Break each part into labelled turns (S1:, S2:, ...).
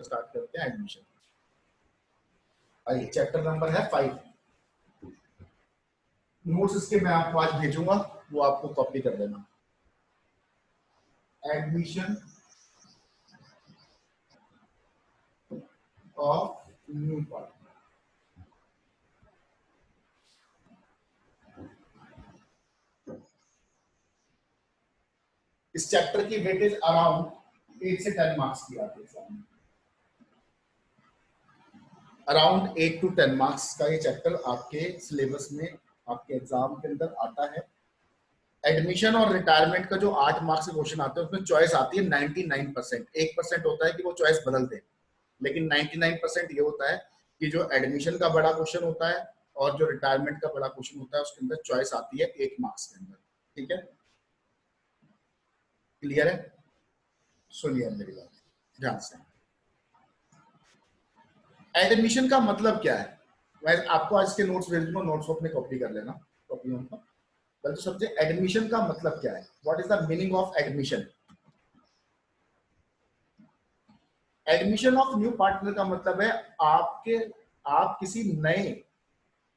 S1: Start करते हैं admission. आइए, चैप्टर नंबर है 5। नोट्स इसके मैं आपको आज भेजूंगा, वो आपको कॉपी कर देना। Admission of new partner. इस चैप्टर की वेटेज अराउंड 8 से 10 मार्क्स की आती है सामने। अराउंड 8 to 10 मार्क्स का ये चैप्टर आपके सिलेबस में, आपके एग्जाम के अंदर आता है। एडमिशन और रिटायरमेंट का जो 8 मार्क्स के क्वेश्चन आते हैं उसमें चॉइस आती है 99%। 1% होता है कि वो चॉइस बदलते हैं, लेकिन 99% ये होता है कि जो एडमिशन का बड़ा क्वेश्चन होता है और जो रिटायरमेंट का बड़ा क्वेश्चन होता है उसके अंदर चॉइस आती है 1 मार्क्स के अंदर। ठीक है, क्लियर है? सुनिए मेरी बात ध्यान से। एडमिशन का मतलब क्या है? मैं आपको आज के नोट्स भेज दूंगा, नोट्स को अपने कॉपी कर लेना, कॉपियों पर। पहले तो समझे एडमिशन का मतलब क्या है। What is the meaning of admission? Admission of new partner का मतलब है आप किसी नए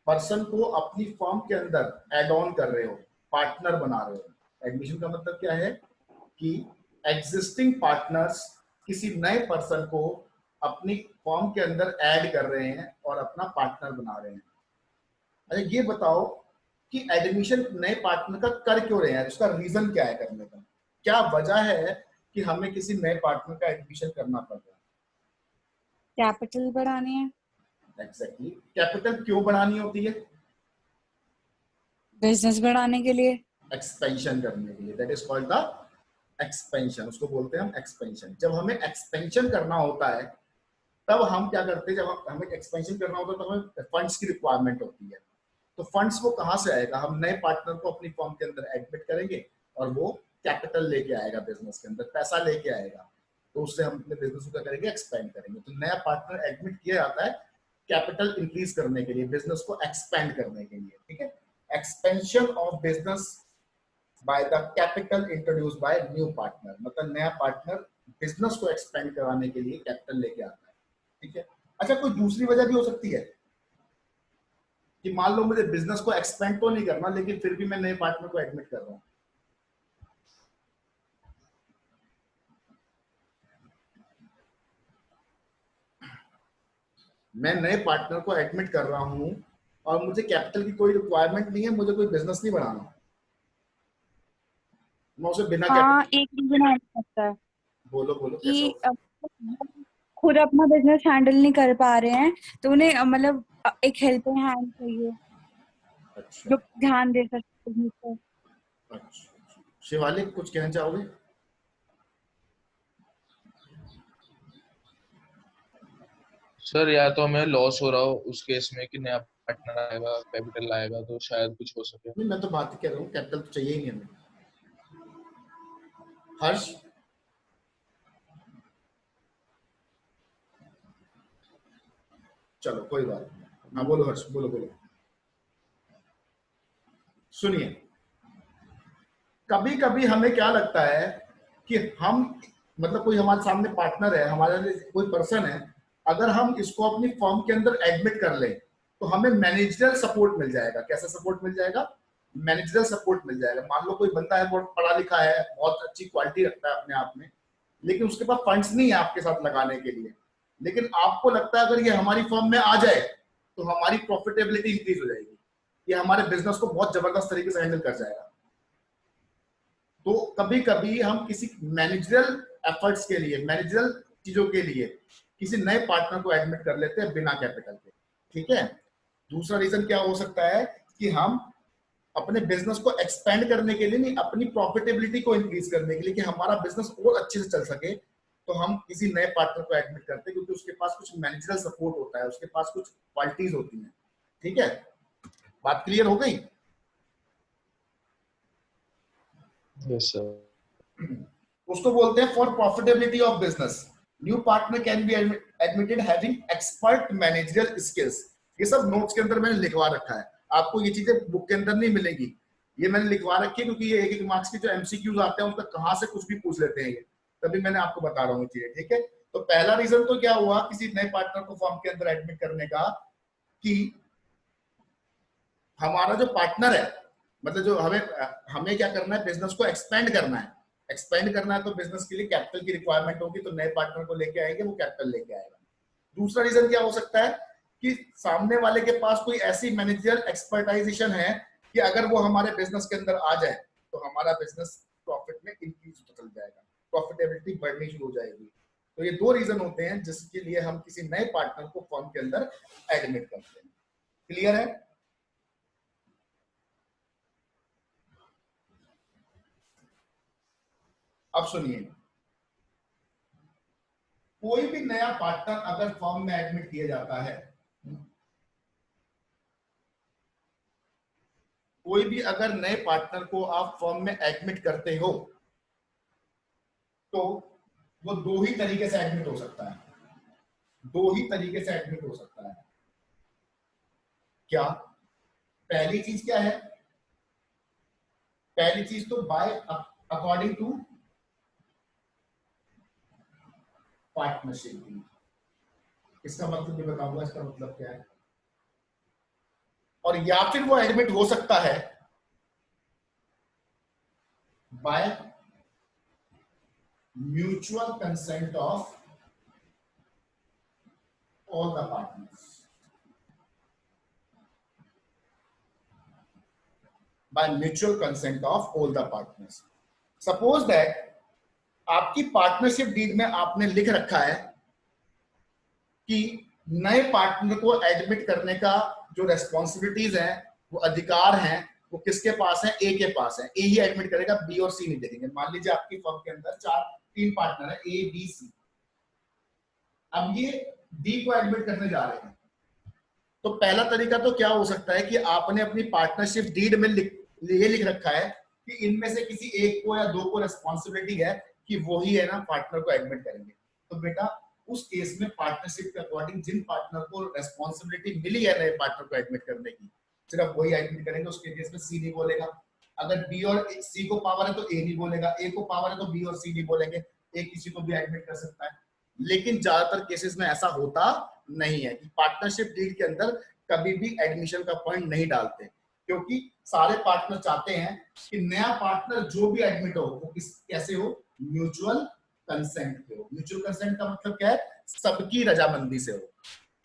S1: पर्सन को अपनी फर्म के अंदर एड ऑन कर रहे हो, पार्टनर बना रहे हो। एडमिशन का मतलब क्या है कि एग्जिस्टिंग पार्टनर्स किसी नए पर्सन को अपनी फर्म के अंदर ऐड कर रहे हैं और अपना पार्टनर बना रहे हैं। अच्छा ये बताओ कि एडमिशन नए पार्टनर का कर क्यों रहे हैं, उसका रीजन क्या है करने का? क्या वजह है कि हमें किसी नए पार्टनर का एडमिशन करना पड़ रहा है?
S2: कैपिटल बढ़ानी है।
S1: एग्जैक्टली। कैपिटल क्यों बढ़ानी होती है?
S2: बिजनेस बढ़ाने के लिए,
S1: एक्सपेंशन करने के लिए। That is called the expansion. उसको बोलते हैं हम एक्सपेंशन। जब हमें एक्सपेंशन करना होता है तब हम क्या करते हैं, जब हमें एक्सपेंशन करना होता है तो हमें फंड्स की रिक्वायरमेंट होती है। तो फंड्स वो कहाँ से आएगा? हम नए पार्टनर को अपनी फर्म के अंदर एडमिट करेंगे और वो कैपिटल लेके आएगा, बिजनेस के अंदर पैसा लेके आएगा, तो उससे हम अपने बिजनेस को क्या करेंगे, एक्सपेंड करेंगे। तो नया पार्टनर एडमिट किया जाता है कैपिटल इंक्रीज करने के लिए, बिजनेस को एक्सपेंड करने के लिए। ठीक है, expansion of business by the capital introduced by new partner, मतलब नया पार्टनर बिजनेस को एक्सपेंड कराने के लिए कैपिटल लेके आता है। ठीक है। अच्छा, कोई दूसरी वजह भी हो सकती है कि मान लो मुझे बिजनेस को एक्सपेंड तो नहीं करना, लेकिन फिर भी मैं नए पार्टनर को एडमिट कर रहा हूं। मैं नए पार्टनर को एडमिट कर रहा हूं और मुझे कैपिटल की कोई रिक्वायरमेंट नहीं है, मुझे कोई बिजनेस नहीं बढ़ाना, मैं उसे बिना कैपिटल।
S2: एक रीजन आ सकता है
S1: बोलो बोलो कैसा
S2: कि
S1: हो?
S2: खुद अपना बिजनेस हैंडल नहीं कर पा रहे हैं, तो उन्हें मतलब एक हेल्पिंग हैंड चाहिए
S1: अच्छा
S2: जो ध्यान दे सके बिजनेस पर।
S1: अच्छा। शिवालिक कुछ कहना चाहोगे?
S3: सर या तो हमें लॉस हो रहा हो उस केस में कि नया पार्टनर आएगा, कैपिटल आएगा, तो शायद कुछ हो सके।
S1: नहीं, मैं तो बात ही कर रहा हूँ, कैपिटल तो चाहिए ही नहीं हमें। हर्ष? चलो कोई बात नहीं। हाँ बोलो हर्ष, बोलो बोलो। सुनिए, कभी कभी हमें क्या लगता है कि हम, मतलब कोई हमारे सामने पार्टनर है, हमारे लिए कोई पर्सन है, अगर हम इसको अपनी फर्म के अंदर एडमिट कर लें तो हमें मैनेजरियल सपोर्ट मिल जाएगा। कैसा सपोर्ट मिल जाएगा? मैनेजरियल सपोर्ट मिल जाएगा। मान लो कोई बंदा है, बहुत पढ़ा लिखा है, बहुत अच्छी क्वालिटी रखता है अपने आप में, लेकिन उसके पास फंड्स नहीं है आपके साथ लगाने के लिए, लेकिन आपको लगता है अगर ये हमारी फर्म में आ जाए तो हमारी प्रॉफिटेबिलिटी इंक्रीज हो जाएगी, ये हमारे बिजनेस को बहुत जबरदस्त तरीके से हैंडल कर जाएगा। तो कभी कभी हम किसी मैनेजरियल एफर्ट्स के लिए, मैनेजरियल चीजों के लिए किसी नए पार्टनर को एडमिट कर लेते हैं बिना कैपिटल के। ठीक है। दूसरा रीजन क्या हो सकता है कि हम अपने बिजनेस को एक्सपेंड करने के लिए नहीं, अपनी प्रॉफिटेबिलिटी को इंक्रीज करने के लिए, कि हमारा बिजनेस और अच्छे से चल सके, तो हम किसी नए पार्टनर को एडमिट करते हैं, क्योंकि उसके पास कुछ मैनेजरियल सपोर्ट होता है, उसके पास कुछ क्वालिटीज होती हैं। ठीक है, बात क्लियर हो गई?
S3: Yes sir.
S1: उसको बोलते हैं for profitability of business new partner can be admitted having expert managerial skills. ये सब नोट्स के अंदर मैंने लिखवा रखा है, आपको ये चीजें बुक के अंदर नहीं मिलेंगी, ये मैंने लिखवा रखी है, क्योंकि ये एक एक मार्क्स के जो एमसीक्यूज आते हैं उनका कहां से कुछ भी पूछ लेते हैं ये, तभी मैंने आपको बता रहा हूँ चीजें। ठीक है, तो पहला रीजन तो क्या हुआ किसी नए पार्टनर को फर्म के अंदर एडमिट करने का, कि हमारा जो पार्टनर है, मतलब जो हमें हमें क्या करना है, बिजनेस को एक्सपेंड करना है। एक्सपेंड करना है तो बिजनेस के लिए कैपिटल की रिक्वायरमेंट होगी, तो नए पार्टनर को लेके आएंगे, वो कैपिटल लेके आएगा। दूसरा रीजन क्या हो सकता है कि सामने वाले के पास कोई ऐसी मैनेजरियल एक्सपर्टाइजेशन है कि अगर वो हमारे बिजनेस के अंदर आ जाए तो हमारा बिजनेस प्रॉफिट में इंक्रीज होता चल जाएगा, प्रॉफिटेबिलिटी बढ़नी शुरू हो जाएगी। तो ये दो रीजन होते हैं जिसके लिए हम किसी नए पार्टनर को फर्म के अंदर एडमिट करते हैं। क्लियर है? अब सुनिए, कोई भी नया पार्टनर अगर फर्म में एडमिट किया जाता है, कोई भी अगर नए पार्टनर को आप फर्म में एडमिट करते हो तो वो दो ही तरीके से एडमिट हो सकता है, दो ही तरीके से एडमिट हो सकता है। क्या? पहली चीज क्या है? पहली चीज तो by according to partnership deed. इसका मतलब भी बताऊंगा इसका मतलब क्या है। और या फिर वो एडमिट हो सकता है by mutual consent of all the partners, by mutual consent of all the partners. Suppose that आपकी पार्टनरशिप डीड में आपने लिख रखा है कि नए पार्टनर को एडमिट करने का जो रेस्पॉन्सिबिलिटीज हैं, वो अधिकार हैं, वो किसके पास है? ए के पास है। ए ही एडमिट करेगा, बी और सी नहीं देखेंगे। मान लीजिए आपकी फर्म के अंदर तीन पार्टनर है, ए बी सी। अब ये डी को एडमिट करने जा रहे हैं, तो पहला तरीका तो क्या हो सकता है कि आपने अपनी पार्टनरशिप डीड में ये लिख रखा है कि इनमें से किसी एक को या दो को रेस्पॉन्सिबिलिटी है कि वो ही है ना पार्टनर को एडमिट करेंगे। तो बेटा उस केस में पार्टनरशिप के अकॉर्डिंग जिन पार्टनर को रेस्पॉन्सिबिलिटी मिली है नए पार्टनर को एडमिट करने की, सिर्फ वही एडमिट करेंगे। उसके केस में सी नहीं बोलेगा। अगर बी और सी को पावर है तो ए नहीं बोलेगा, ए को पावर है तो बी और सी नहीं बोलेंगे, ए किसी को भी एडमिट कर सकता है। लेकिन ज्यादातर केसेस में ऐसा होता नहीं है कि पार्टनरशिप डील के अंदर कभी भी एडमिशन का पॉइंट नहीं डालते, क्योंकि सारे पार्टनर चाहते हैं कि नया पार्टनर जो भी एडमिट हो वो कैसे हो? म्यूचुअल कंसेंट पे हो। म्यूचुअल कंसेंट का मतलब क्या है? सबकी रजामंदी से हो,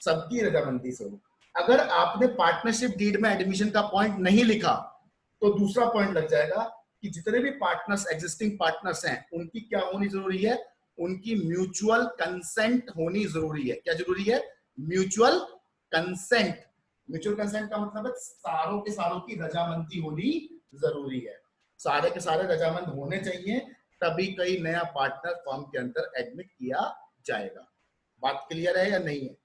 S1: सबकी रजामंदी से हो। अगर आपने पार्टनरशिप डीड में एडमिशन का पॉइंट नहीं लिखा तो दूसरा पॉइंट लग जाएगा कि जितने भी पार्टनर्स एग्जिस्टिंग पार्टनर्स हैं उनकी क्या होनी जरूरी है? उनकी म्यूचुअल कंसेंट होनी जरूरी है। क्या जरूरी है? Mutual consent. म्यूचुअल कंसेंट का मतलब है सारों के सारों की रजामंदी होनी जरूरी है। सारे के सारे रजामंद होने चाहिए, तभी कोई नया पार्टनर फर्म के अंदर एडमिट किया जाएगा। बात क्लियर है या नहीं है?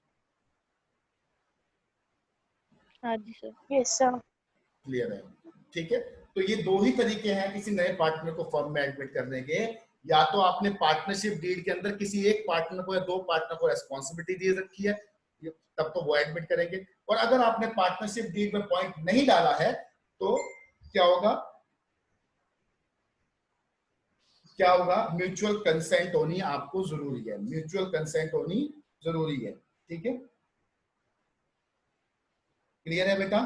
S4: हाँ जी सर।
S5: Yes sir.
S1: क्लियर है? ठीक है। तो ये दो ही तरीके हैं किसी नए पार्टनर को फर्म में एडमिट करने के। या तो आपने पार्टनरशिप डीड के अंदर किसी एक पार्टनर को या दो पार्टनर को रेस्पॉन्सिबिलिटी दे रखी है, तब तो वो एडमिट करेंगे। और अगर आपने पार्टनरशिप डीड में पॉइंट नहीं डाला है तो क्या होगा? क्या होगा? म्यूचुअल कंसेंट होनी आपको जरूरी है, म्यूचुअल कंसेंट होनी जरूरी है। ठीक है, क्लियर है बेटा?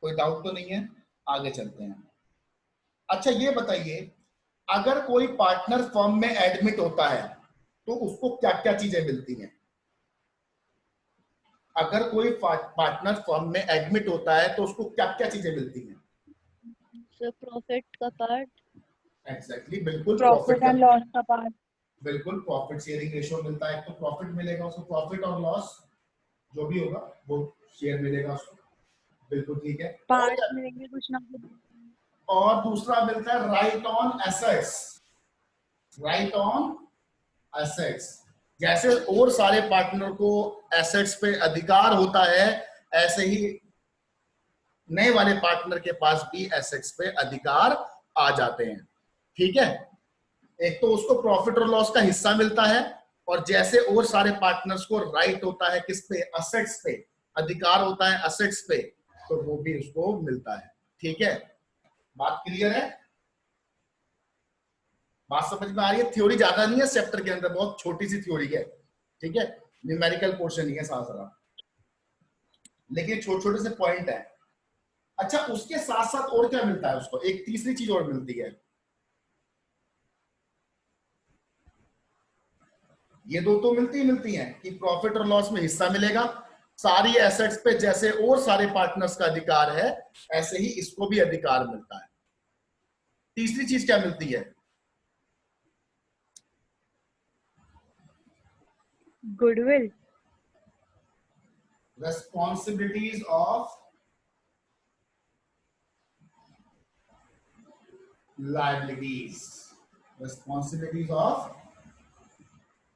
S1: कोई डाउट तो नहीं है? आगे चलते हैं। अच्छा ये बताइए, अगर कोई पार्टनर फर्म में एडमिट होता है तो उसको क्या क्या चीजें मिलती हैं? अगर कोई पार्टनर फर्म में एडमिट होता है तो उसको क्या क्या चीजें मिलती हैं?
S4: सर प्रॉफिट का पार्ट।
S1: एग्जैक्टली, बिल्कुल
S2: प्रॉफिट एंड लॉस का पार्ट।
S1: बिल्कुल, प्रॉफिट शेयरिंग रेशियो मिलता है। तो प्रॉफिट मिलेगा उसको, प्रॉफिट और लॉस जो भी होगा वो शेयर मिलेगा उसको। बिल्कुल ठीक है।
S2: पार्ट मिलेंगे कुछ ना कुछ।
S1: और दूसरा मिलता है right on assets. Right on assets, जैसे और सारे पार्टनर को एसेट्स पे अधिकार होता है, ऐसे ही नए वाले पार्टनर के पास भी एसेट्स पे अधिकार आ जाते हैं। ठीक है, एक तो उसको प्रॉफिट और लॉस का हिस्सा मिलता है, और जैसे और सारे पार्टनर्स को राइट होता है किस पे? एसेट्स पे, अधिकार होता है एसेट्स पे, तो वो भी उसको मिलता है। ठीक है, बात क्लियर है? बात समझ में आ रही है? थ्योरी ज्यादा नहीं है चैप्टर के अंदर, बहुत छोटी सी थ्योरी है, ठीक है, न्यूमेरिकल पोर्शन नहीं है सारा सारा, लेकिन छोटे छोटे से पॉइंट है। अच्छा, उसके साथ साथ और क्या मिलता है उसको? एक तीसरी चीज और मिलती है, ये दो तो मिलती हैं कि प्रॉफिट और लॉस में हिस्सा मिलेगा, सारी एसेट्स पे जैसे और सारे पार्टनर्स का अधिकार है ऐसे ही इसको भी अधिकार मिलता है। तीसरी चीज क्या मिलती है?
S2: Goodwill.
S1: Responsibilities of liabilities, responsibilities of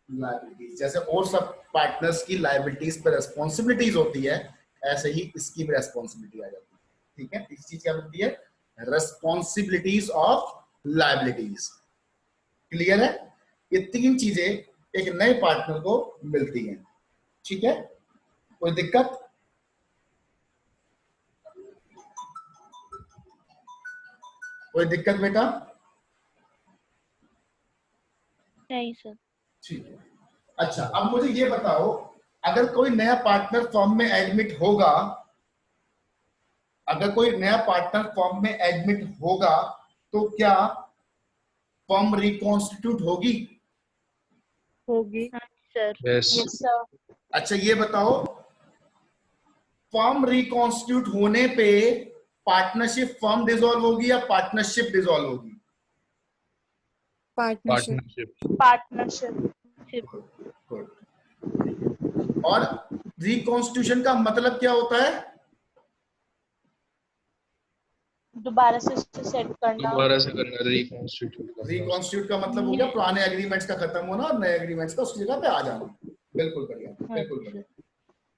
S1: liabilities, जैसे और सब पार्टनर्स की लायबिलिटीज पर रेस्पॉन्सिबिलिटीज होती है ऐसे ही इसकी भी रेस्पॉन्सिबिलिटी आ जाती है, ठीक है। इस चीज क्या मिलती है? Responsibilities of liabilities. क्लियर है? ये तीन चीजें एक नए पार्टनर को मिलती हैं, ठीक है। कोई दिक्कत? कोई दिक्कत बेटा?
S4: नहीं सर।
S1: ठीक है। अच्छा, अब मुझे ये बताओ, अगर कोई नया पार्टनर फॉर्म में एडमिट होगा, अगर कोई नया पार्टनर फॉर्म में एडमिट होगा तो क्या फॉर्म रिकॉन्स्टिट्यूट होगी?
S2: होगी।
S4: हाँ सर।
S3: Yes
S2: yes sir.
S1: अच्छा, ये बताओ, फॉर्म रिकॉन्स्टिट्यूट होने पे पार्टनरशिप फॉर्म डिसॉल्व होगी या पार्टनरशिप डिसॉल्व होगी?
S3: पार्टनरशिप।
S2: पार्टनरशिप।
S1: गुड। और रिकॉन्स्टिट्यूशन का मतलब क्या होता है?
S2: दोबारा से सेट करना।
S3: दोबारा से करना, रिकॉन्स्टिट्यूट करना।
S1: रिकॉन्स्टिट्यूट का मतलब हो गया पुराने एग्रीमेंट्स का खत्म होना और नए एग्रीमेंट्स का उसकी जगह पे आ जाना। बिल्कुल बढ़िया, बिल्कुल बढ़िया।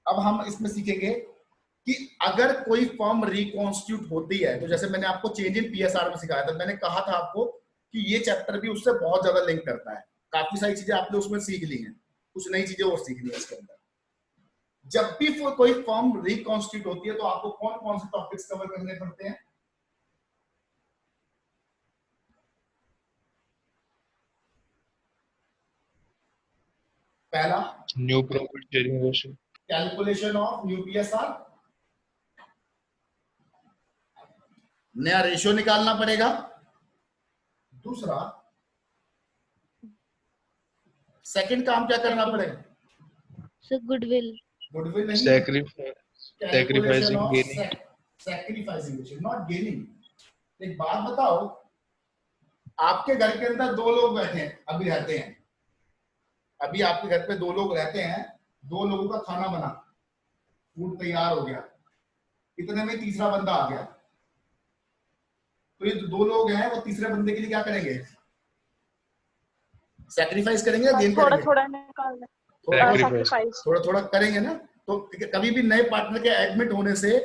S1: अब हम इसमें सीखेंगे कि अगर कोई फर्म रिकॉन्स्टिट्यूट होती है, तो जैसे मैंने आपको चेंज इन पीएसआर में सिखाया था, मैंने कहा था आपको कि ये चैप्टर भी उससे बहुत ज्यादा लिंक करता है, काफी सारी चीजें आपने उसमें सीख ली हैं, कुछ नई चीजें और सीखनी है इसके अंदर। जब भी कोई फर्म रिकॉन्स्टिट्यूट होती है तो आपको कौन कौन से टॉपिक्स कवर करने पड़ते हैं? पहला,
S3: new profit sharing ratio.
S1: Calculation of new PSR, नया रेशियो निकालना पड़ेगा। दूसरा, सेकंड काम क्या करना पड़ेगा?
S4: Sir goodwill.
S1: गुडविल नहीं,
S3: sacrificing gaining.
S1: Sacrificing ratio, not gaining. एक बात बताओ, आपके घर के अंदर दो लोग बैठे हैं, अभी रहते हैं, अभी आपके घर पे दो लोग रहते हैं, दो लोगों का खाना बना, फूड तैयार हो गया, इतने में तीसरा बंदा आ गया, तो ये जो दो लोग हैं वो तीसरे बंदे के लिए क्या करेंगे? सैक्रिफाइस करेंगे या गेन
S2: थोड़ा
S1: करेंगे?
S2: थोड़ा निकालना।
S3: Sacrifice।
S1: थोड़ा थोड़ा करेंगे ना। तो कभी भी नए पार्टनर के एडमिट होने से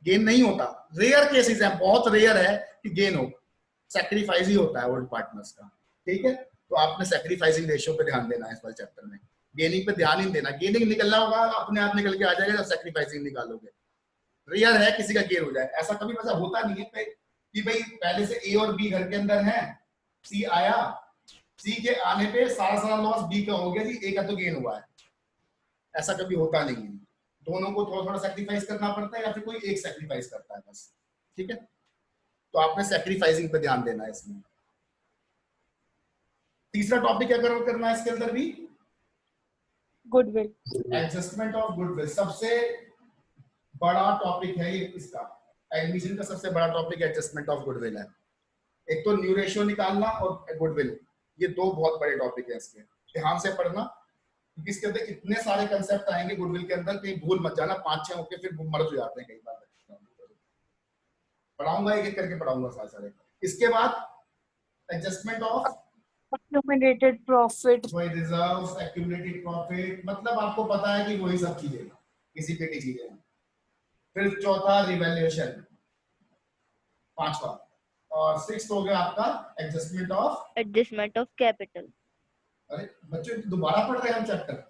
S1: गेन नहीं होता, रेयर केसेस है, बहुत रेयर है कि गेन हो, सैक्रिफाइस ही होता है ओल्ड पार्टनर्स का, ठीक है। तो आपने सैक्रिफाइसिंग रेशियो पे ध्यान देना है इस वाले चैप्टर में, गेनिंग पे ध्यान ही देना। गेनिंग निकलना होगा अपने आप निकल के आ जाएगा जब सैक्रिफाइसिंग निकालोगे। रेयर है किसी का गेन हो जाए, ऐसा कभी वैसा होता नहीं है कि भाई पहले से ए और बी घर के अंदर है, सी आया, सी के आने पे सारा सारा लॉस बी का हो गया जी, ए का तो गेन हुआ है, ऐसा कभी होता नहीं है। दोनों को थोड़ा थोड़ा सैक्रिफाइस करना पड़ता है या फिर कोई एक सैक्रिफाइस करता है बस, ठीक है। तो आपने सैक्रिफाइसिंग पे ध्यान देना है इसमें। तीसरा टॉपिक क्या करना है इसके अंदर भी?
S2: गुडविल।
S1: एडजस्टमेंट ऑफ गुडविल, सबसे बड़ा टॉपिक है ये इसका, एडमिशन का सबसे बड़ा टॉपिक एडजस्टमेंट ऑफ गुडविल है। एक तो न्यू रेशियो निकालना और गुडविल, ये दो बहुत बड़े टॉपिक है इसके, ध्यान से पढ़ना क्योंकि इसके अंदर इतने सारे कंसेप्ट आएंगे गुडविल के अंदर, कहीं भूल मत जाना, 5-6 होके फिर मर्ज हो जाते हैं कई बार। पढ़ाऊंगा एक एक करके पढ़ाऊंगा सारे सारे। इसके बाद एडजस्टमेंट ऑफ
S2: accumulated profit।
S1: वही रिजर्व्स, एक्यूमुलेटेड प्रॉफिट, मतलब आपको पता है कि वही सब चीजें किसी पेटी चीजें हैं। फिर चौथा रिवैल्यूएशन, पांचवा, और सिक्स्थ हो गया आपका एडजस्टमेंट ऑफ
S4: कैपिटल।
S1: अरे बच्चों दोबारा पढ़ रहे हैं हम चैप्टर,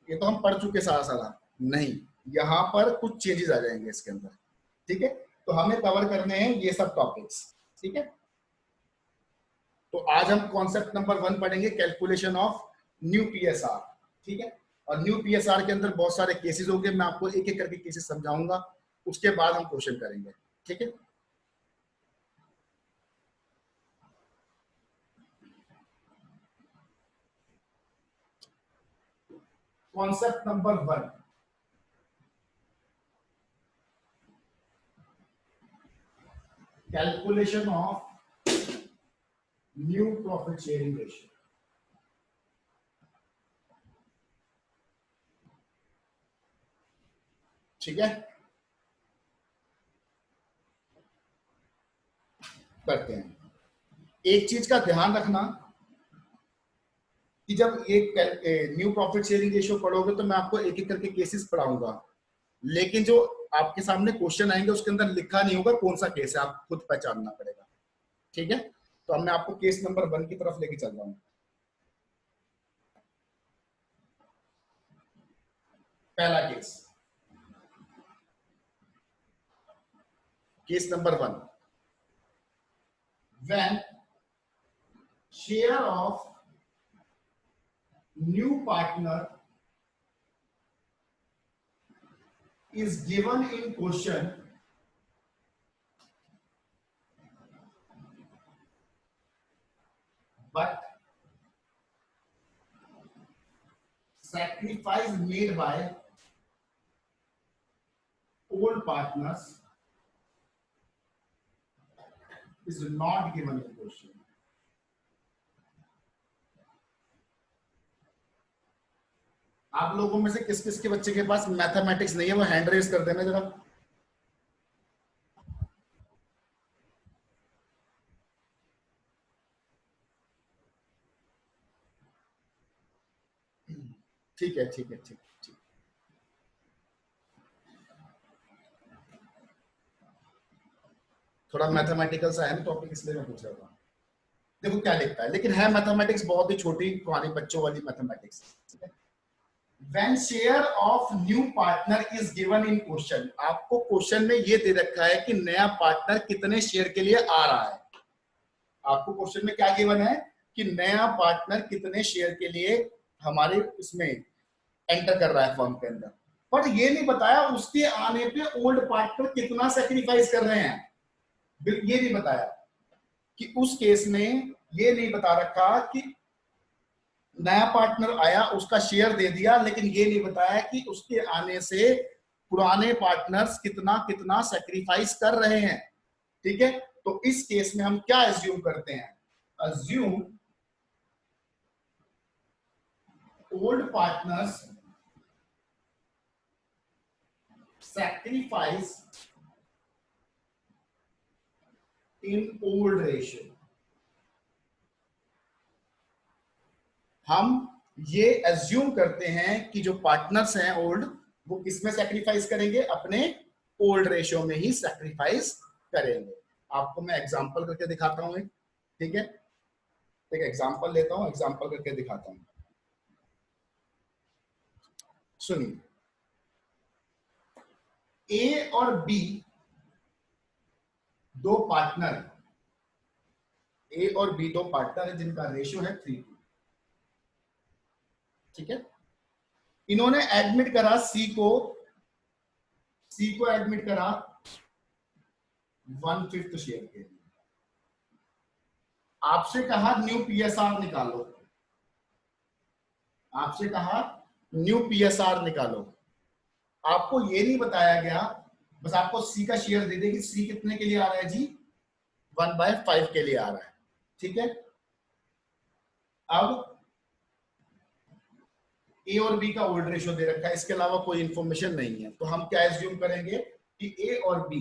S1: ये तो हम पढ़ चुके सारा सारा नहीं, यहाँ पर कुछ चेंजेस आ जाएंगे इसके अंदर, ठीक है। तो हमें कवर करने हैं ये सब टॉपिक्स, ठीक है। तो आज हम कॉन्सेप्ट नंबर 1 पढ़ेंगे, कैलकुलेशन ऑफ न्यू पीएसआर। ठीक है, और न्यू पीएसआर के अंदर बहुत सारे केसेस होंगे, मैं आपको एक एक करके केसेस समझाऊंगा, उसके बाद हम क्वेश्चन करेंगे। ठीक है, concept number 1, calculation of new profit sharing ratio. ठीक है, करते हैं। एक चीज का ध्यान रखना कि जब एक न्यू प्रॉफिट शेयरिंग रेशियो पढ़ोगे तो मैं आपको एक एक करके केसेस पढ़ाऊंगा, लेकिन जो आपके सामने क्वेश्चन आएंगे उसके अंदर लिखा नहीं होगा कौन सा केस है, आपको खुद पहचानना पड़ेगा। ठीक है, तो अब मैं आपको केस नंबर 1 की तरफ लेके चल रहा हूं। पहला case, case number 1, when share of new partner is given in question but sacrifice made by old partners is not given in question. आप लोगों में से किस किस के बच्चे के पास मैथमेटिक्स नहीं है, वो हैंड रेज कर देना जरा। ठीक है, ठीक है, ठीक ठीक। थोड़ा मैथमेटिकल सा है ना टॉपिक, इसलिए मैं पूछ रहा था। देखो क्या लिखता है, लेकिन है मैथमेटिक्स बहुत ही छोटी पुरानी बच्चों वाली mathematics. When share of new partner is given in question, आपको क्वेश्चन में ये दे रखा है कि नया पार्टनर कितने शेयर के लिए आ रहा है। आपको क्वेश्चन में क्या गिवन है कि नया पार्टनर कितने शेयर के लिए हमारे इसमें एंटर कर रहा है फर्म के अंदर, पर ये नहीं बताया उसके आने पे ओल्ड पार्टनर कितना सेक्रीफाइस कर रहे हैं। ये नहीं बताया कि उस केस में ये नहीं बता रखा कि नया पार्टनर आया उसका शेयर दे दिया, लेकिन ये नहीं बताया कि उसके आने से पुराने पार्टनर्स कितना कितना सेक्रीफाइस कर रहे हैं। ठीक है, तो इस केस में हम क्या एज्यूम करते हैं, assume old partners sacrifice in old ratio. हम ये एज्यूम करते हैं कि जो पार्टनर्स हैं ओल्ड, वो किसमें सैक्रिफाइस करेंगे, अपने ओल्ड रेशियो में ही सैक्रिफाइस करेंगे। आपको मैं एग्जांपल करके दिखाता हूं। ठीक है, एक एग्जांपल लेता हूं, एग्जांपल करके दिखाता हूं, सुनिए। ए और बी दो पार्टनर, ए और बी दो पार्टनर है जिनका रेशियो है 3:2। ठीक है, इन्होंने एडमिट करा सी को एडमिट करा 1/5 शेयर के लिए। आपसे कहा न्यू पीएसआर निकालो, आपसे कहा न्यू पीएसआर निकालो। आपको ये नहीं बताया गया, बस आपको सी का शेयर दे दे कि सी कितने के लिए आ रहा है जी, 1/5 के लिए आ रहा है। ठीक है, अब ए और बी का ओल्ड रेशियो दे रखा है, इसके अलावा कोई इंफॉर्मेशन नहीं है, तो हम क्या एज्यूम करेंगे कि ए और बी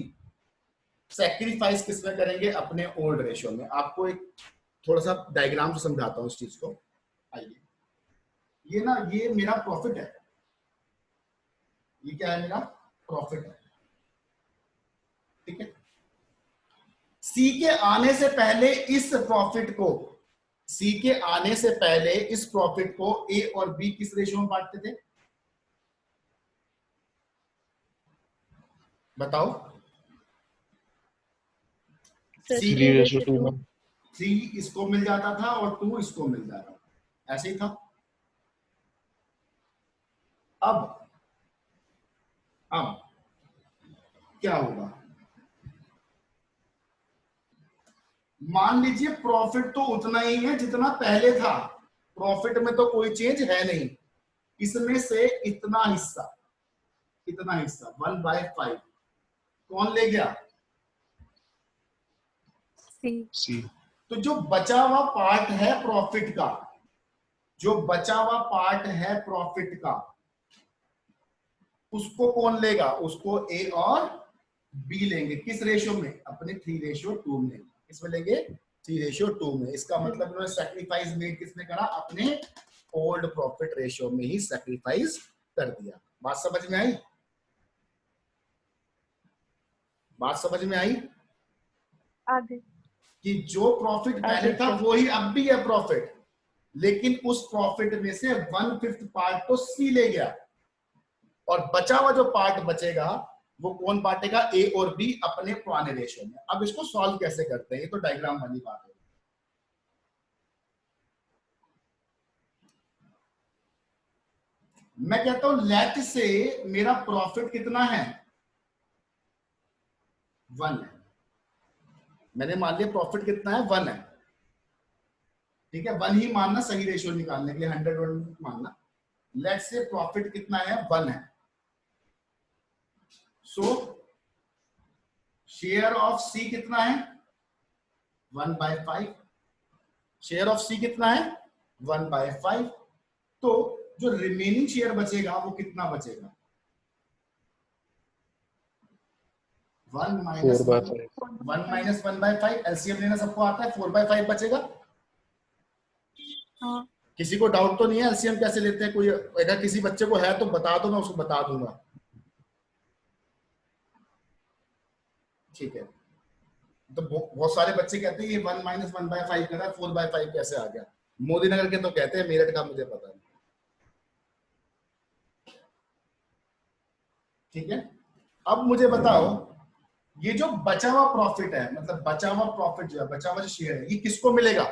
S1: सैक्रिफाइस किसमें करेंगे, अपने ओल्ड रेशियो में। आपको एक थोड़ा सा डायग्राम से समझाता हूं इस चीज को। आइए, ये ना, ये मेरा प्रॉफिट है, ये क्या है, मेरा प्रॉफिट है। ठीक है, सी के आने से पहले इस प्रॉफिट को, सी के आने से पहले इस प्रॉफिट को ए और बी किस रेशियो में बांटते थे, बताओ।
S4: Sir,
S1: सी
S3: 3:2 में।
S1: 3 इसको मिल जाता था और 2 इसको मिल जाता था, ऐसे ही था। अब क्या होगा, मान लीजिए प्रॉफिट तो उतना ही है जितना पहले था, प्रॉफिट में तो कोई चेंज है नहीं, इसमें से इतना हिस्सा 1/5 कौन ले गया,
S2: सी।
S3: सी।
S1: तो जो बचा हुआ पार्ट है प्रॉफिट का, जो बचा हुआ पार्ट है प्रॉफिट का, उसको कौन लेगा, उसको ए और बी लेंगे। किस रेशियो में, अपने 3:2 में। किसमें लेंगे, 3:2 में। इसका मतलब उन्होंने सैक्रिफाइस मेड किसने करा, अपने ओल्ड प्रॉफिट रेशियो में ही सैक्रिफाइस कर दिया। बात समझ में आई, बात समझ में आई
S2: आगे
S1: कि जो प्रॉफिट पहले था वो ही अब भी है प्रॉफिट, लेकिन उस प्रॉफिट में से 1/5 पार्ट तो सी ले गया, और बचा हुआ जो पार्ट बचेगा वो कौन बांटेगा, ए और बी अपने पुराने रेशियो में। अब इसको सॉल्व कैसे करते हैं, ये तो डायग्राम वाली बात है। मैं कहता हूं लेट से मेरा प्रॉफिट कितना है, 1 है। मैंने मान लिया प्रॉफिट कितना है, 1 है, ठीक है। 1 ही मानना सही रेशियो निकालने के लिए, 100 मानना। लेट से प्रॉफिट कितना है, 1 है। सो शेयर ऑफ सी कितना है, 1/5। शेयर ऑफ सी कितना है, 1/5। तो जो रिमेनिंग शेयर बचेगा वो कितना बचेगा, 1 माइनस 1/5। एलसीएम लेना सबको आता है, 4/5 बचेगा।
S2: हाँ।
S1: किसी को डाउट तो नहीं है एलसीएम कैसे लेते हैं, कोई अगर किसी बच्चे को है तो बता दो, मैं उसको बता दूंगा, ठीक है। तो बहुत सारे बच्चे कहते हैं ये 1 माइनस 1/5 कर रहा है, 4/5 कैसे आ गया। मोदी नगर के तो कहते हैं, मेरठ का मुझे पता नहीं, ठीक है। अब मुझे बताओ, ये जो बचा हुआ प्रॉफिट है, मतलब बचा हुआ प्रॉफिट जो है, बचा हुआ जो शेयर है, ये किसको मिलेगा,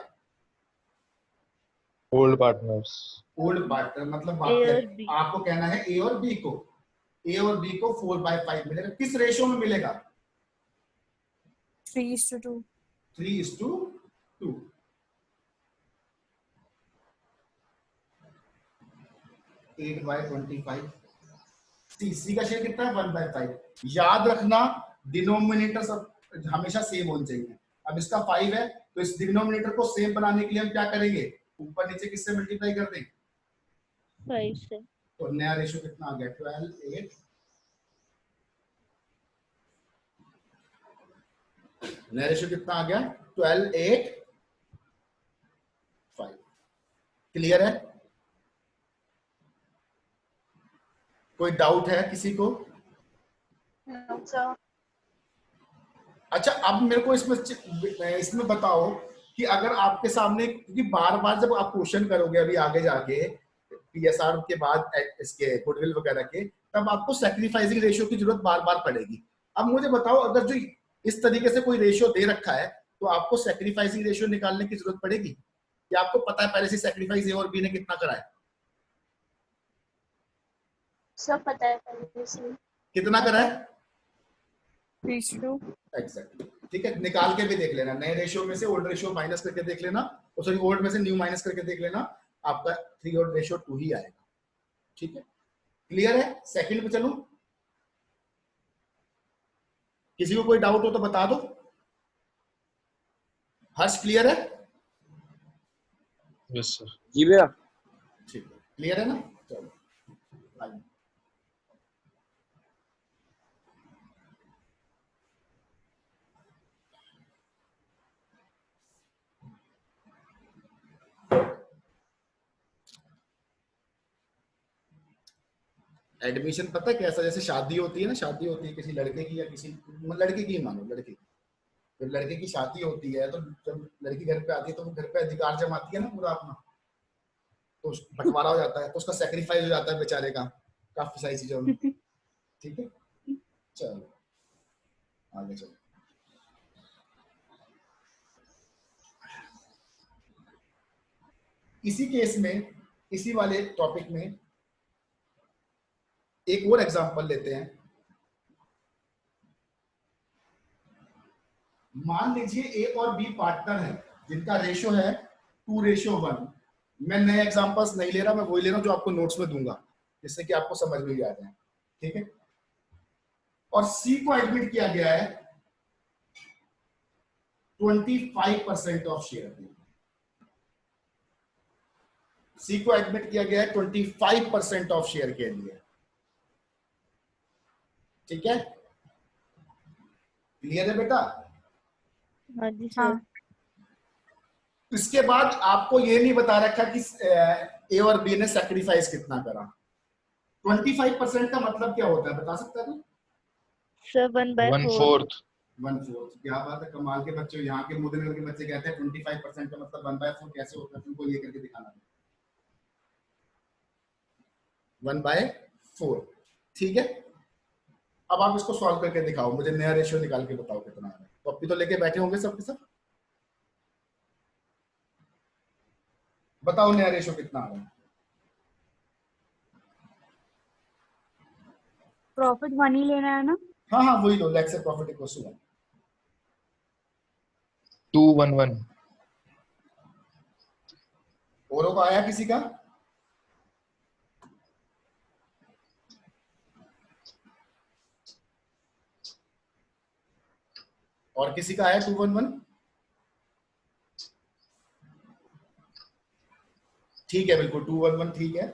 S3: ओल्ड पार्टनर्स।
S1: Old partner. मतलब
S4: A और B।
S1: आपको कहना है ए और बी को, ए और बी को 4/5 मिलेगा। किस रेशियो में मिलेगा,
S2: 3:2।
S1: 3:2। 8/25। सी का शेयर कितना है, 1/5। याद रखना डिनोमिनेटर सब हमेशा सेम होना चाहिए। अब इसका 5 है, तो इस डिनोमिनेटर को सेम बनाने के लिए हम क्या करेंगे, ऊपर नीचे किससे मल्टीप्लाई कर दें,
S4: 5 से।
S1: तो नया रेशियो कितना आ गया, 12:8। नया रेशियो कितना आ गया, 12:8:5। क्लियर है, कोई डाउट है किसी को। अच्छा, अब मेरे को इसमें बताओ कि अगर आपके सामने, क्योंकि बार बार जब आप क्वेश्चन करोगे अभी आगे जाके पीएसआर के बाद इसके गुडविल वगैरह के, तब आपको सैक्रिफाइसिंग रेशियो की जरूरत बार बार पड़ेगी। अब मुझे बताओ, अगर जो इस तरीके से कोई रेशियो दे रखा है, तो आपको सैक्रिफाइसिंग रेशियो निकालने की जरूरत पड़ेगी, या आपको पता है पहले से सैक्रिफाइस ए और बी ने कितना करा है,
S5: सब पता है पहले से।
S1: कितना करा है,
S2: 3:2।
S1: एग्जैक्टली, ठीक है। निकाल के भी देख लेना, नए रेशियो में से ओल्ड रेशियो माइनस करके देख लेना, और सॉरी ओल्ड में से न्यू माइनस करके देख लेना, आपका 3:2 ही आएगा, ठीक है। क्लियर है, सेकंड पे चलूं, किसी को कोई डाउट हो तो बता दो। हर्ष क्लियर है,
S3: यस सर।
S6: जी भैया।
S1: ठीक है, क्लियर है ना, चलो आइए। एडमिशन पता है कैसा, जैसे शादी होती है ना, शादी होती है किसी लड़के की या किसी लड़के की, मानो लड़के, जब लड़के की शादी होती है तो जब लड़की घर पे आती है तो वो घर पे अधिकार जमाती है ना पूरा अपना, तो बंटवारा हो जाता है, तो उसका सेक्रीफाइस हो जाता है बेचारे का काफी सारी चीजों में, ठीक है। चलो आगे चलो। इसी केस में, इसी वाले टॉपिक में एक और एग्जांपल लेते हैं। मान लीजिए ए और बी पार्टनर है जिनका रेशो है 2:1। मैं नए एग्जांपल्स नहीं ले रहा, मैं वही ले रहा हूं जो आपको नोट्स में दूंगा, जिससे कि आपको समझ में भी आ जाए, ठीक है। और सी को एडमिट किया गया है 25% ऑफ शेयर। सी को एडमिट किया गया है 25% ऑफ शेयर के लिए, ठीक है। क्लियर है बेटा?
S4: हाँ जी सर।
S2: हाँ।
S1: इसके बाद आपको ये नहीं बता रखा कि ए और बी ने सैक्रिफाइस कितना करा। 25% का मतलब क्या होता है, बता सकता है?
S4: सर 1/4।
S3: 1/4।
S1: क्या बात है, कमाल के बच्चे। यहाँ के मोदीनगर के बच्चे कहते हैं 25% का मतलब 1/4 कैसे होता है, तुमको ये करके दिखाना है। 1/4, ठीक है। अब आप इसको सॉल्व करके दिखाओ, मुझे नया रेशियो निकाल के बताओ कितना है। कॉपी तो लेके बैठे होंगे सबके सब, बताओ नया रेशियो कितना आ रहा है।
S2: प्रॉफिट 1 ही लेना है ना?
S1: हाँ हाँ वही लो, let's say profit equals to 1।
S3: 211।
S1: औरों का आया किसी का? और किसी का आया 211? ठीक है, बिल्कुल 211 ठीक है।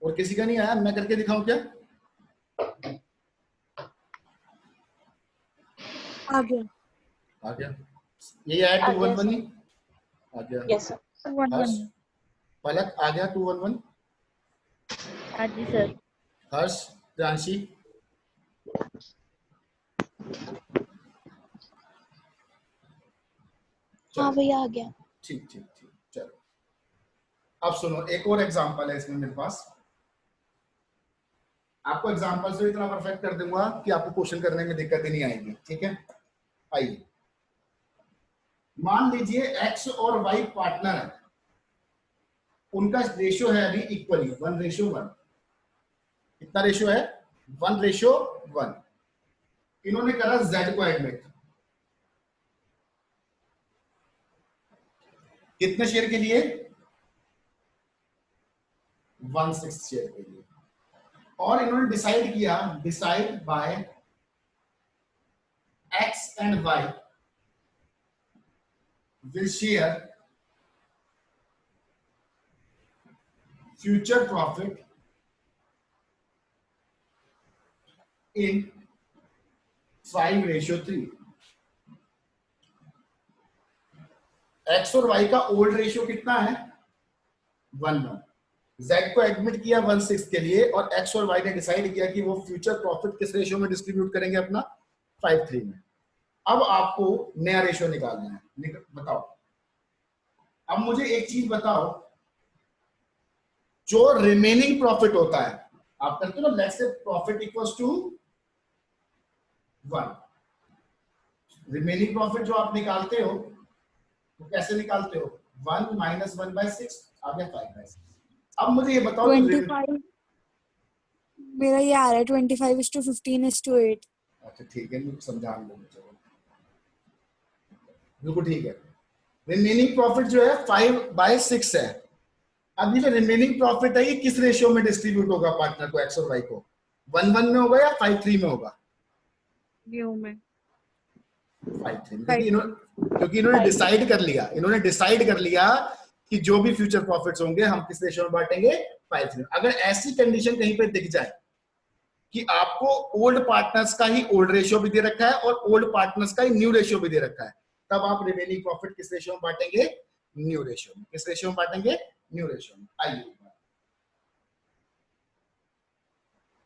S1: और किसी का नहीं आया? मैं करके दिखाऊं क्या?
S2: आ गया।
S1: आ गया, यही आया 211 ही आ गया।
S5: Yes sir.
S2: 111।
S1: पलक आ गया 211।
S4: हाँ जी सर।
S1: हर्ष, रांशी,
S5: हाँ भैया आ गया।
S1: ठीक ठीक ठीक, चलो। अब सुनो, एक और एग्जांपल है इसमें मेरे पास। आपको एग्जांपल से इतना परफेक्ट कर दूंगा कि आपको क्वेश्चन करने में दिक्कत ही नहीं आएगी, ठीक है। आइए, मान लीजिए एक्स और वाई पार्टनर है, उनका रेशियो है अभी इक्वली 1:1। कितना रेशियो है? 1:1। इन्होंने करा जेड को एडमिट। कितने शेयर के लिए? 1/6 शेयर के लिए। और इन्होंने डिसाइड किया, decide by X and Y will share future profit in 5:3। X और वाई का ओल्ड रेशियो कितना है? 1:1। जेड को एडमिट किया 1/6 के लिए, और एक्स और वाई ने डिसाइड किया कि वो फ्यूचर प्रॉफिट किस रेशियो में डिस्ट्रीब्यूट करेंगे अपना? 5:3 में। अब आपको नया रेशियो निकालना है, बताओ। अब मुझे एक चीज बताओ, जो रिमेनिंग प्रॉफिट होता है, आप करते हो ना, let's say profit equals to 1। Remaining profit जो आप निकालते हो वो कैसे निकालते हो? 1 - 1/6 आ गया 5/6। अब मुझे ये बताओ
S2: 25 मेरा ये आ रहा है 25:15:8।
S1: अच्छा ठीक है, समझा लो मुझे, बिल्कुल ठीक है। रिमेनिंग प्रॉफिट जो है 5/6 है। अब ये जो रिमेनिंग प्रॉफिट है ये किस रेशियो में डिस्ट्रीब्यूट होगा पार्टनर को, एक्स और वाई को? 1:1 में होगा या 5:3 में होगा?
S2: न्यू में
S1: 5:3 में, क्योंकि इन्होंने डिसाइड कर लिया, इन्होंने डिसाइड कर लिया कि जो भी फ्यूचर प्रॉफिट्स होंगे हम किस रेशियो में बांटेंगे? 5:3। अगर ऐसी कंडीशन कहीं पे दिख जाए कि आपको ओल्ड पार्टनर्स का ही ओल्ड रेशियो भी दे रखा है और ओल्ड पार्टनर्स का ही न्यू रेशियो भी दे रखा है, तब आप रिमेनिंग प्रॉफिट किस रेशियो में बांटेंगे? न्यू रेशियो में। किस रेशियो में बांटेंगे? न्यू रेशियो में। आइए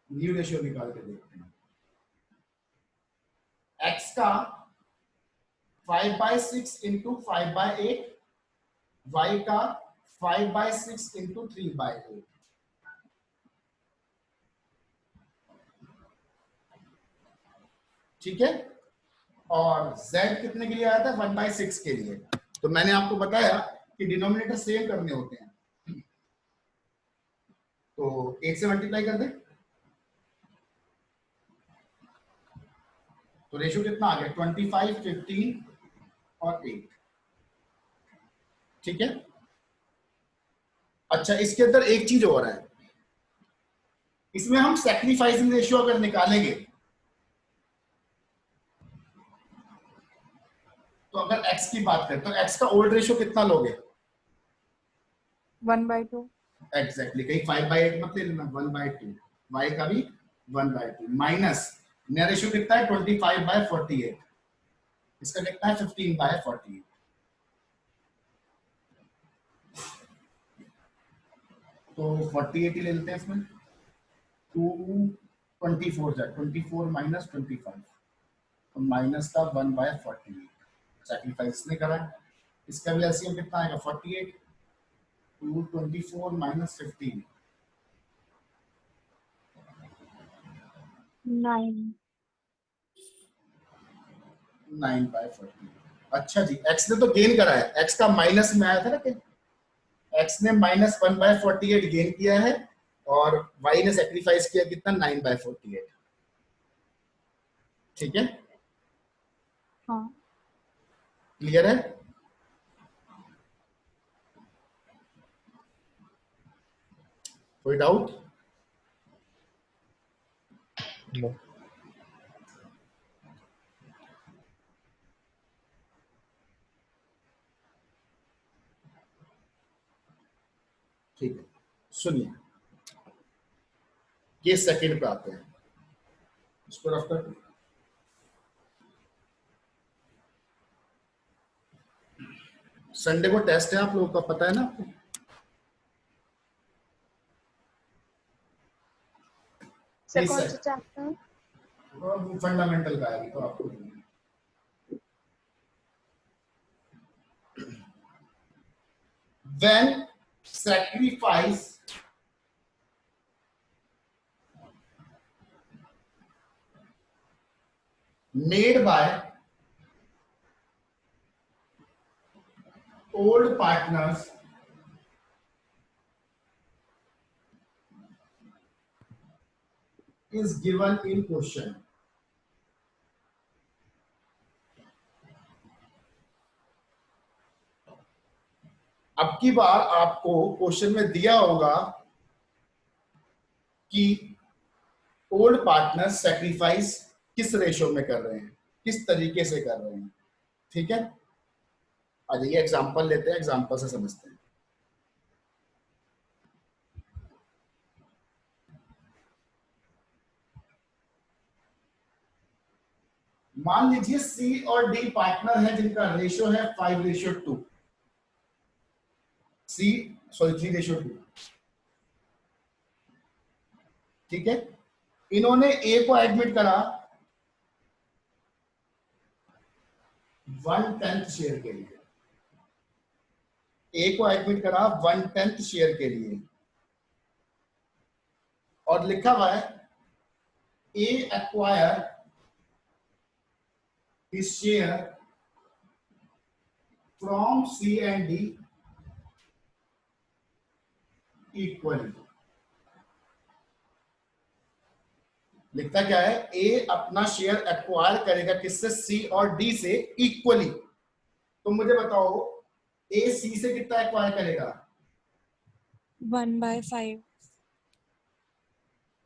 S1: न्यू रेशियो निकाल के देखते हैं। एक्स का 5/6 इंटू 5/8, वाई का 5/6 इंटू 3/8। ठीक है, और z कितने के लिए आया था? 1/6 के लिए। तो मैंने आपको बताया कि डिनोमिनेटर सेम करने होते हैं, तो 8 से मल्टीप्लाई कर दें तो रेशियो कितना आ गया? 25, 15 और 8। ठीक है, अच्छा इसके अंदर एक चीज और है, इसमें हम सैक्रिफाइसिंग रेशियो अगर निकालेंगे तो अगर x की बात करें तो x का ओल्ड रेशियो कितना लोगे?
S2: 1/2।
S1: एग्जैक्टली, कहीं 5/8 मत ले लेना, 1/2। y का भी 1/2 माइनस नया रेशियो कितना है? 25/48। इसका कितना है? 15/48। तो 48 ही ले लेते हैं इसमें। 24 जाए, 24 माइनस 25 तो माइनस का 1/48। सैक्रिफाइस ने करा है, इसका भी एलसीएम कितना आएगा? 48। 224 माइनस 15
S2: 9।
S1: 9/48। अच्छा जी, x ने तो गेन करा है, x का माइनस में आया था ना, x ने माइनस 1/48 गेन किया है और y ने सैक्रिफाइस किया कितना? 9/48। ठीक है,
S2: हाँ।
S1: क्लियर है? कोई डाउट?
S3: नो।
S1: ठीक है, सुनिए, केस सेकंड पे आते हैं, इसको रफ कर। संडे को टेस्ट है, आप लोगों का पता है ना आपको?
S5: सर कौन सा चैप्टर?
S1: फंडामेंटल का है तो आपको when sacrifice made by old partners is given in question. अब की बार आपको क्वेश्चन में दिया होगा कि ओल्ड पार्टनर सैक्रिफाइस किस रेशियो में कर रहे हैं, किस तरीके से कर रहे हैं। ठीक है, आ जाइए एग्जांपल लेते हैं, एग्जांपल से समझते हैं। मान लीजिए सी और डी पार्टनर है जिनका रेशियो है 5:2। सी सॉरी 3:2। ठीक है, इन्होंने ए को एडमिट करा 1/10 शेयर के लिए, ए को एडमिट करा 1/10 शेयर के लिए और लिखा हुआ है ए acquire his share from C and D equally। लिखता क्या है? ए अपना शेयर एक्वायर करेगा किससे? सी और डी से इक्वली। तो मुझे बताओ ए सी से कितना एक्वायर करेगा?
S2: 1/5।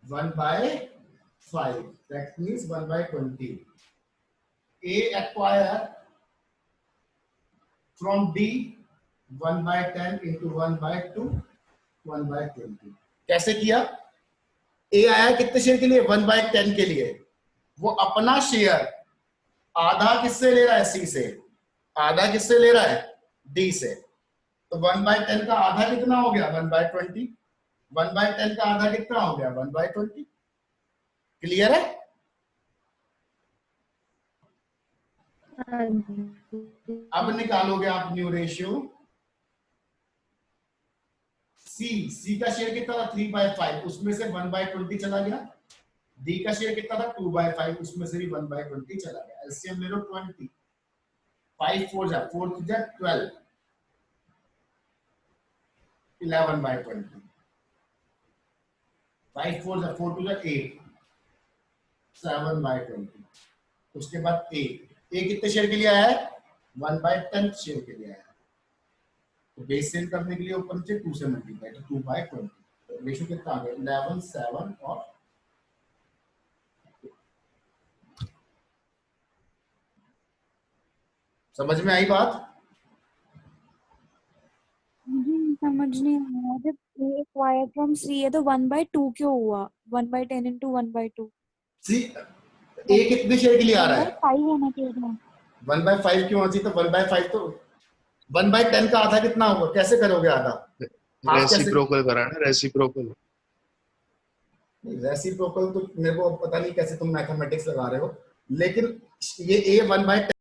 S1: 1/5, that means 1/20। A acquire from D 1/10 into 1/2 1/20। कैसे किया? ए आया कितने शेयर के लिए? 1/10 के लिए। वो अपना शेयर आधा किससे ले रहा है? सी से। आधा किससे ले रहा है? डी से। तो 1/10 का आधा कितना हो गया? 1/20। 1/10 का आधा कितना हो गया? 1/20। क्लियर है?
S4: हाँ जी।
S1: अब निकालोगे आप न्यू रेशियो। सी का शेयर कितना था? 3/5, उसमें से 1/20 चला गया। डी का शेयर कितना था? 2/5, उसमें से भी 1/20 चला गया। एलसीएम ले लो 20। 5 4 जा 4 2 जा 12। 11/20। 5 4 जा 4 2 जा 8। 7/20। उसके बाद ए कितने शेयर के लिए आया है? 1/10 शेयर के लिए आया है। तो बेस सेल करने के लिए ऊपर नीचे 2 से मल्टीप्लाई, तो 2/20। तो रेशियो कितना आ गया? 11 7 और समझ में आई बात?
S2: मुझे समझ नहीं आया, जब A acquired from C है तो 1/2 क्यों हुआ? 1/10 into 1/2
S1: सी ए कितने शेयर के लिए आ रहा है?
S2: 1/5 होना चाहिए था।
S1: 1/5 क्यों होना चाहिए? तो 1/5 तो 1/10 का आधा कितना होगा? कैसे करोगे आधा? आप कैसे?
S3: रेसिप्रोकल करा ना, रेसिप्रोकल।
S1: रेसिप्रोकल तो मेरे को पता नहीं कैसे तुम मैथमेटिक्स लगा रहे हो, लेकिन ये A 1/10